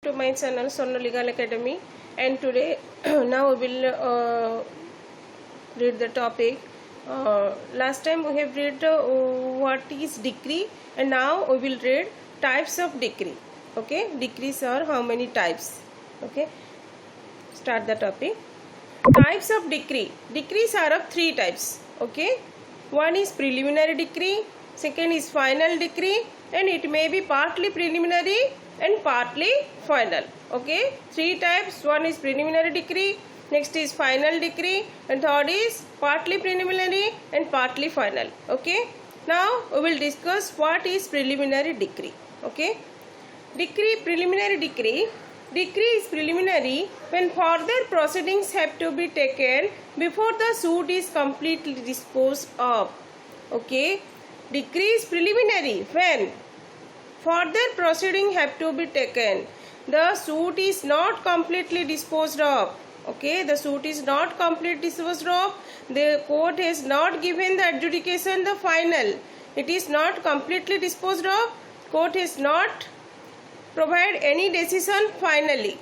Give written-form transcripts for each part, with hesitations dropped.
to my channel Swarna Legal Academy, and today now we will read the topic. Last time we have read what is decree, and now we will read types of decree. Okay, decrees are how many types? Okay, start the topic. Types of decree. Decrees are of three types. Okay, one is preliminary decree, second is final decree, and it may be partly preliminary and partly final. Okay, three types. One is preliminary decree, next is final decree, and third is partly preliminary and partly final. Okay, now we will discuss what is preliminary decree. Okay, preliminary decree. Decree is preliminary when further proceedings have to be taken before the suit is completely disposed of. Okay, decree is preliminary when further proceeding have to be taken. The suit is not completely disposed of. Okay, the suit is not completely disposed of. The court has not given the adjudication the final. It is not completely disposed of. Court has not provide any decision finally.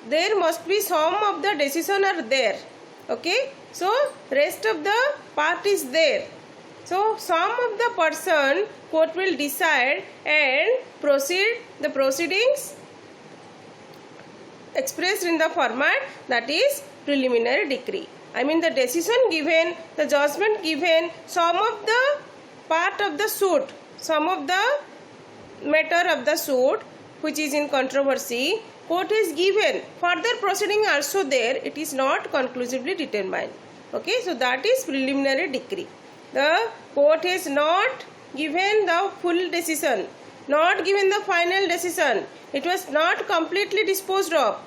There must be some of the decision are there. Okay, so rest of the part is there. So some of the person court will decide and proceed the proceedings expressed in the format that is preliminary decree. I mean the decision given, the judgment given, some of the part of the suit, some of the matter of the suit which is in controversy, court is given. Further proceeding also there, it is not conclusively determined. Okay, so that is preliminary decree. The court has not given the full decision, not given the final decision. It was not completely disposed of.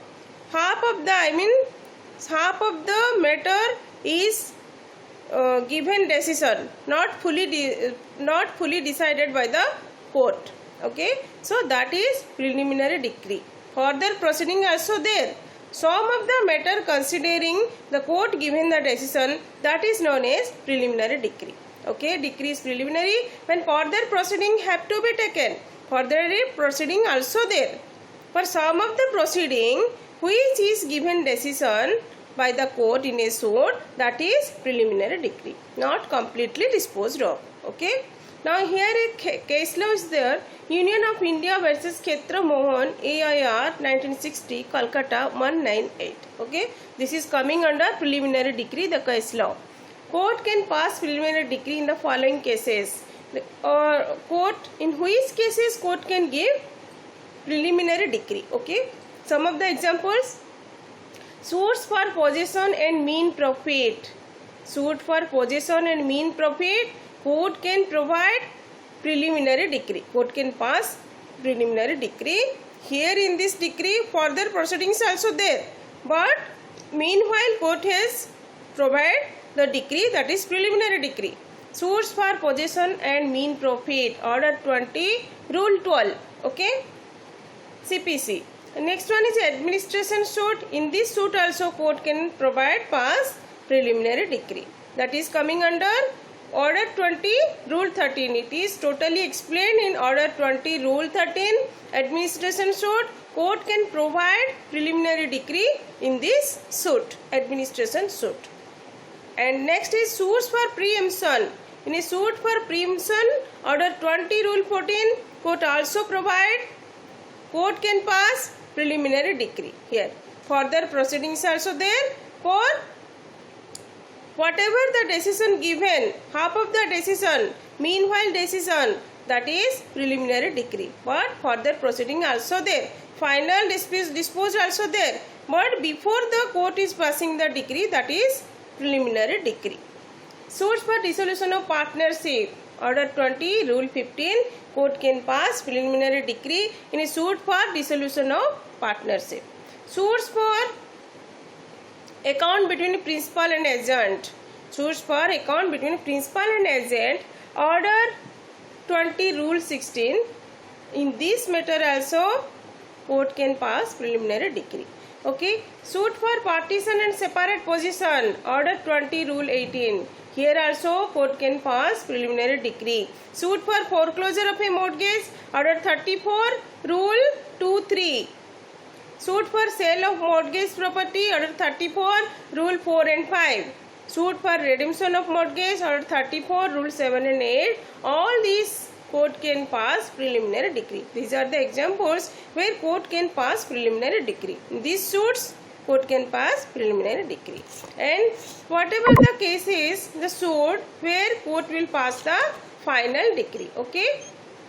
Half of the matter is given decision, not fully decided by the court. Okay, so that is preliminary decree. Further proceeding also there. Some of the matter considering the court given the decision, that is known as preliminary decree. Okay, decree is preliminary when further proceeding have to be taken. Further proceeding also there. For some of the proceeding which is given decision by the court in a suit, that is preliminary decree, not completely disposed of. Okay. Now here a case law is there. Union of India versus Khetra Mohan, AIR 1960, Calcutta 198. Okay, this is coming under preliminary decree, the case law. Court can pass preliminary decree in the following cases. Court, in which cases court can give preliminary decree. Okay, some of the examples: suits for possession and mean profit. Suit for possession and mean profit, court can provide preliminary decree. Court can pass preliminary decree. Here in this decree, further proceedings also there. But meanwhile, court has provided the decree, that is preliminary decree. Suits for possession and mean profit, Order 20, Rule 12. Okay, CPC. The next one is administration suit. In this suit also court can provide pass preliminary decree. That is coming under Order 20, Rule 13. It is totally explained in Order 20, Rule 13. Administration suit, court can provide preliminary decree in this suit, administration suit. And next is suits for preemption. In a suit for preemption, Order 20, Rule 14, court also provide, court can pass preliminary decree. Here, further proceedings also there for whatever the decision given, half of the decision, meanwhile decision, that is preliminary decree. But further proceeding also there. Final dispose also there. But before the court is passing the decree, that is preliminary decree. Suits for dissolution of partnership, Order 20, Rule 15, court can pass preliminary decree in a suit for dissolution of partnership. Suits for account between principal and agent. Suits for account between principal and agent, Order 20, Rule 16. In this matter also court can pass preliminary decree. Okay, suit for partition and separate possession, Order 20, Rule 18. Here also court can pass preliminary decree. Suit for foreclosure of a mortgage, Order 34, Rule 23. suit for sale of mortgage property, order 34, rule 4 and 5. Suit for redemption of mortgage, order 34, rule 7 and 8. All these court can pass preliminary decree. These are the examples where court can pass preliminary decree. In these suits, court can pass preliminary decree. And whatever the case is, the suit where court will pass the final decree. Okay.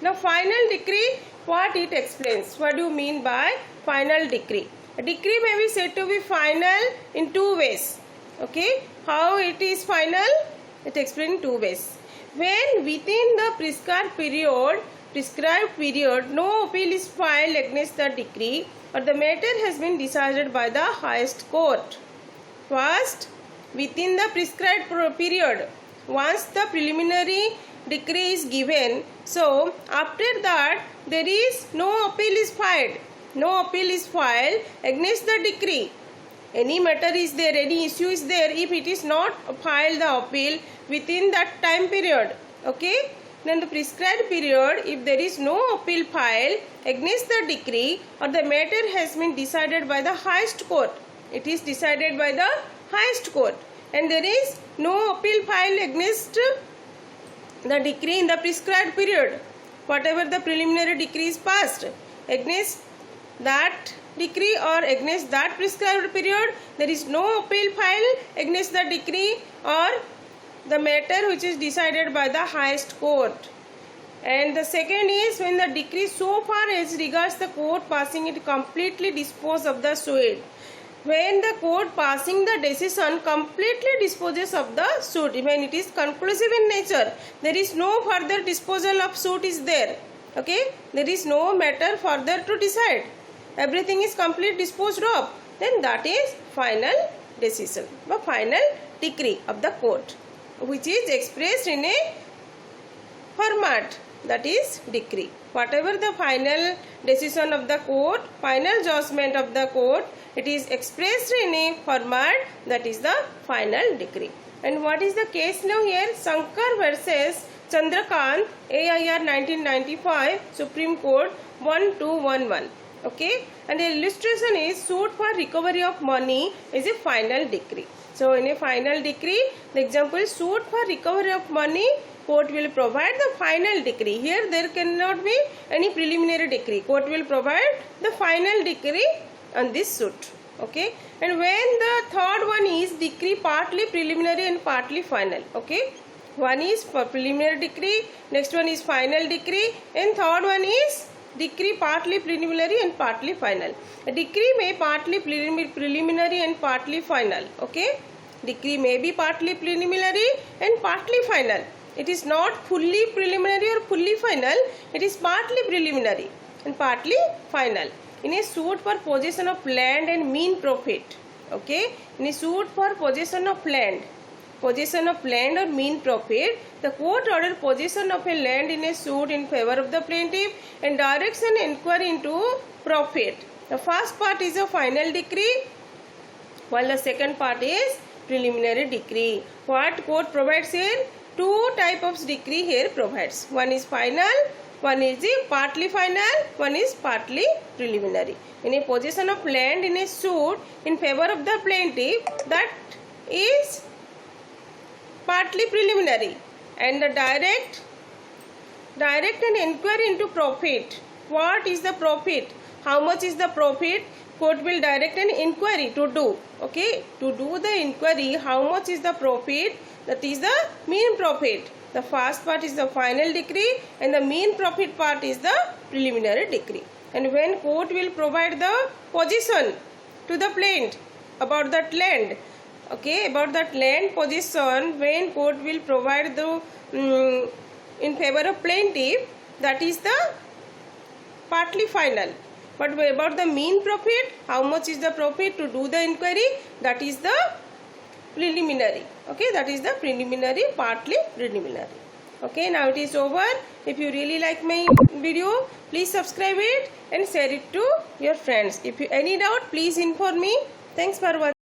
Now final decree, what it explains? What do you mean by final decree? A decree may be said to be final in two ways. Okay. How it is final? It explains in two ways. When within the prescribed period, no appeal is filed against the decree or the matter has been decided by the highest court. First, within the prescribed period, once the preliminary decree is given, so after that there is no appeal is filed. No appeal is filed against the decree. Any matter is there, any issue is there, if it is not filed the appeal within that time period, okay, then the prescribed period, if there is no appeal filed against the decree or the matter has been decided by the highest court, it is decided by the highest court, and there is no appeal filed against the decree in the prescribed period, whatever the preliminary decree is passed against that decree or against that prescribed period, there is no appeal filed against the decree or the matter which is decided by the highest court. And the second is when the decree so far as regards the court passing it completely dispose of the suit. When the court passing the decision completely disposes of the suit, when it is conclusive in nature, there is no further disposal of suit is there. Okay, there is no matter further to decide. Everything is completely disposed of. Then that is final decision, the final decree of the court, which is expressed in a format, that is decree. Whatever the final decision of the court, final judgment of the court, it is expressed in a format, that is the final decree. And what is the case now here? Shankar versus Chandrakant, AIR 1995, Supreme Court 1211. Okay, and the illustration is suit for recovery of money is a final decree. So in a final decree, the example is suit for recovery of money, court will provide the final decree. Here there cannot be any preliminary decree. Court will provide the final decree on this suit. Okay, and when the third one is decree partly preliminary and partly final. Okay, one is for preliminary decree, next one is final decree, and third one is decree partly preliminary and partly final. A decree may partly preliminary and partly final. Okay, decree may be partly preliminary and partly final. It is not fully preliminary or fully final. It is partly preliminary and partly final. In a suit for possession of land and mean profit. Okay, in a suit for possession of land or mean profit, the court ordered possession of a land in a suit in favor of the plaintiff and directs an inquiry into profit. The first part is a final decree, while the second part is preliminary decree. What court provides here? Two types of decree here provides. One is final, one is the partly final, one is partly preliminary. In a possession of land in a suit in favor of the plaintiff, that is partly preliminary, and the direct an inquiry into profit. What is the profit? How much is the profit? Court will direct an inquiry to do. Okay, to do the inquiry, how much is the profit? That is the mean profit. The first part is the final decree and the mean profit part is the preliminary decree. And when court will provide the possession to the plaintiff about that land, okay, about that land possession, when court will provide the in favor of plaintiff, that is the partly final. But about the mean profit, how much is the profit to do the inquiry, that is the preliminary. Okay, that is the preliminary, partly preliminary. Okay, now it is over. If you really like my video, please subscribe it and share it to your friends. If you any doubt, please inform me. Thanks for watching.